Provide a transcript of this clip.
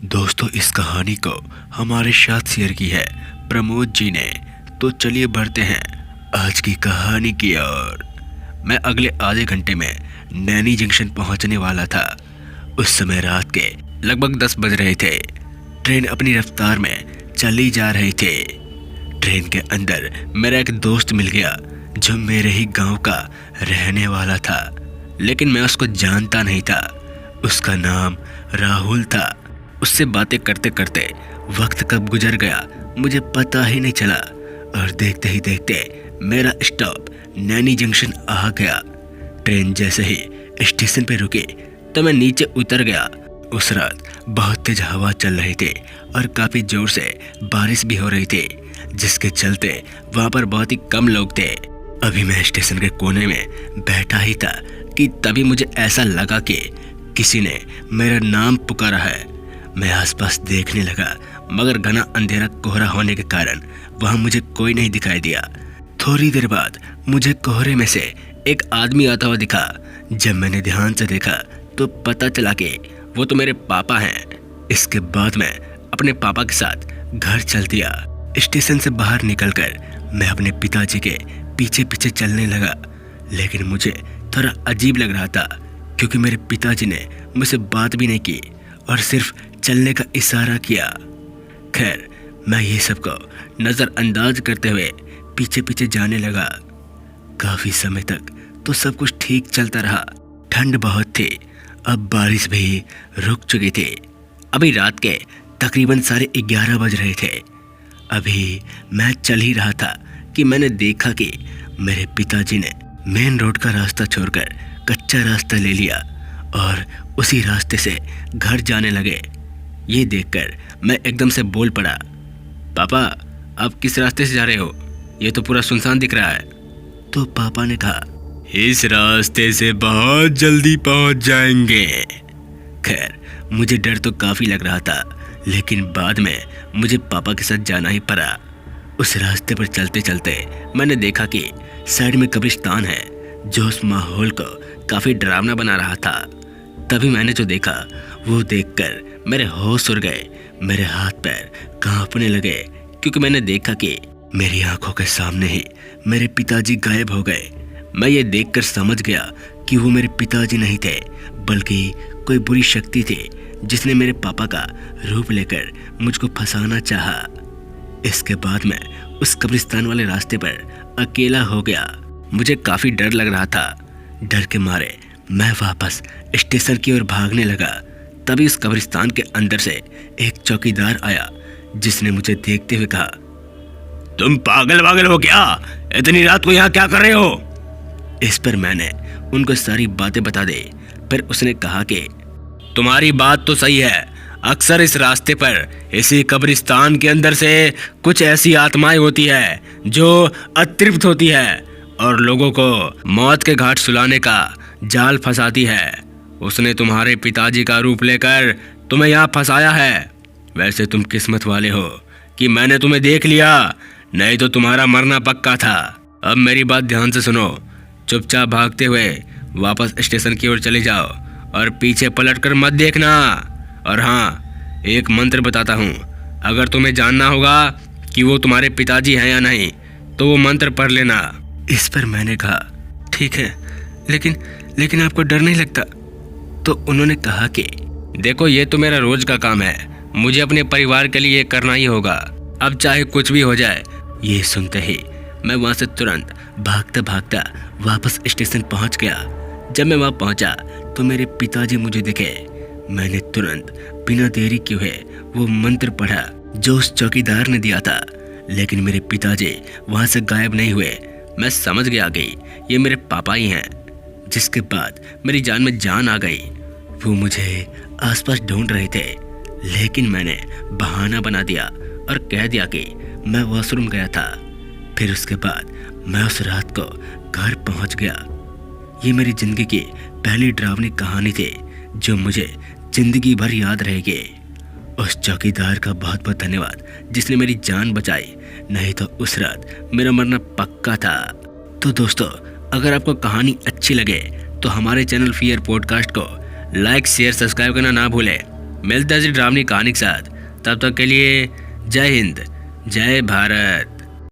दोस्तों, इस कहानी को हमारे साथ शेयर की है प्रमोद जी ने। तो चलिए बढ़ते हैं आज की कहानी की ओर। मैं अगले आधे घंटे में नैनी जंक्शन पहुंचने वाला था। उस समय रात के लगभग 10 बज रहे थे। ट्रेन अपनी रफ्तार में चली जा रही थी। ट्रेन के अंदर मेरा एक दोस्त मिल गया जो मेरे ही गांव का रहने वाला था, लेकिन मैं उसको जानता नहीं था। उसका नाम राहुल था। उससे बातें करते करते वक्त कब गुजर गया मुझे पता ही नहीं चला, और देखते ही देखते मेरा स्टॉप नैनी जंक्शन आ गया। ट्रेन जैसे ही स्टेशन पे रुकी तो मैं नीचे उतर गया। उस रात बहुत तेज हवा चल रही थी और काफ़ी ज़ोर से बारिश भी हो रही थी, जिसके चलते वहाँ पर बहुत ही कम लोग थे। अभी मैं स्टेशन के कोने में बैठा ही था कि तभी मुझे ऐसा लगा कि किसी ने मेरा नाम पुकारा है। मैं आसपास देखने लगा, मगर घना अंधेरा कोहरा होने के कारण वहाँ मुझे कोई नहीं दिखाई दिया। थोड़ी देर बाद मुझे कोहरे में से एक आदमी आता हुआ दिखा। जब मैंने ध्यान से देखा तो पता चला कि वो तो मेरे पापा हैं। इसके बाद मैं अपने पापा के साथ घर चल दिया। स्टेशन से बाहर निकलकर मैं अपने पिताजी के पीछे पीछे चलने लगा, लेकिन मुझे थोड़ा अजीब लग रहा था क्योंकि मेरे पिताजी ने मुझसे बात भी नहीं की और सिर्फ चलने का इशारा किया। खैर, मैं ये सबको नज़रअंदाज करते हुए पीछे पीछे जाने लगा। काफ़ी समय तक तो सब कुछ ठीक चलता रहा। ठंड बहुत थी। अब बारिश भी रुक चुकी थी। अभी रात के तकरीबन 11:30 बज रहे थे। अभी मैं चल ही रहा था कि मैंने देखा कि मेरे पिताजी ने मेन रोड का रास्ता छोड़कर कच्चा रास्ता ले लिया और उसी रास्ते से घर जाने लगे। ये देखकर मैं एकदम से बोल पड़ा, पापा आप किस रास्ते से जा रहे हो? ये तो पूरा सुनसान दिख रहा है। तो पापा ने कहा, इस रास्ते से बहुत जल्दी पहुंच जाएंगे। खैर, मुझे डर तो काफ़ी लग रहा था, लेकिन बाद में मुझे पापा के साथ जाना ही पड़ा। उस रास्ते पर चलते चलते मैंने देखा कि साइड में कब्रिस्तान है, जो उस माहौल को काफ़ी डरावना बना रहा था। तभी मैंने जो देखा वो देखकर मेरे होश उड़ गए। मेरे हाथ पैर कांपने लगे क्योंकि मैंने देखा कि मेरी आंखों के सामने ही मेरे पिताजी गायब हो गए। मैं ये देखकर समझ गया कि वो मेरे पिताजी नहीं थे, बल्कि कोई बुरी शक्ति थी जिसने मेरे पापा का रूप लेकर मुझको फंसाना चाहा। इसके बाद मैं उस कब्रिस्तान वाले रास्ते पर अकेला हो गया। मुझे काफ़ी डर लग रहा था। डर के मारे मैं वापस स्टेशन की ओर भागने लगा। तभी उस कब्रिस्तान के अंदर से एक चौकीदार आया, जिसने मुझे देखते हुए कहा, तुम पागल हो क्या? इतनी रात को यहाँ क्या कर रहे हो? इस पर मैंने उनको सारी बातें बता दी। फिर उसने कहा कि तुम्हारी बात तो सही है। अक्सर इस रास्ते पर इसी कब्रिस्तान के अंदर से कुछ ऐसी आत्माएं होती है जो अतृप्त होती है और लोगों को मौत के घाट सुलाने का जाल फंसाती है। उसने तुम्हारे पिताजी का रूप लेकर तुम्हें यहाँ फंसाया है। वैसे तुम किस्मत वाले हो कि मैंने तुम्हें देख लिया, नहीं तो तुम्हारा मरना पक्का था। अब मेरी बात ध्यान से सुनो। चुपचाप भागते हुए वापस स्टेशन की ओर चले जाओ और पीछे पलटकर मत देखना। और हाँ, एक मंत्र बताता हूँ, अगर तुम्हें जानना होगा कि वो तुम्हारे पिताजी हैं या नहीं तो वो मंत्र पढ़ लेना। इस पर मैंने कहा, ठीक है, लेकिन आपको डर नहीं लगता? तो उन्होंने कहा कि देखो, ये तो मेरा रोज का काम है। मुझे अपने परिवार के लिए करना ही होगा, अब चाहे कुछ भी हो जाए। ये सुनते ही मैं वहाँ से तुरंत भागता भागता वापस स्टेशन पहुँच गया। जब मैं वहाँ पहुँचा तो मेरे पिताजी मुझे दिखे। मैंने तुरंत बिना देरी किए वो मंत्र पढ़ा जो उस चौकीदार ने दिया था, लेकिन मेरे पिताजी वहाँ से गायब नहीं हुए। मैं समझ गया कि ये मेरे पापा ही हैं। जिसके बाद मेरी जान में जान आ गई। वो मुझे आसपास ढूंढ रहे थे, लेकिन मैंने बहाना बना दिया और कह दिया कि मैं वॉशरूम गया था। फिर उसके बाद मैं उस रात को घर पहुंच गया। ये मेरी ज़िंदगी की पहली डरावनी कहानी थी जो मुझे ज़िंदगी भर याद रहेगी। उस चौकीदार का बहुत बहुत धन्यवाद जिसने मेरी जान बचाई, नहीं तो उस रात मेरा मरना पक्का था। तो दोस्तों, अगर आपको कहानी अच्छी लगे तो हमारे चैनल फियर पॉडकास्ट को लाइक शेयर सब्सक्राइब करना ना भूलें। मिलते हैं ऐसी ड्रामनी कहानी के साथ। तब तक के लिए जय हिंद, जय भारत।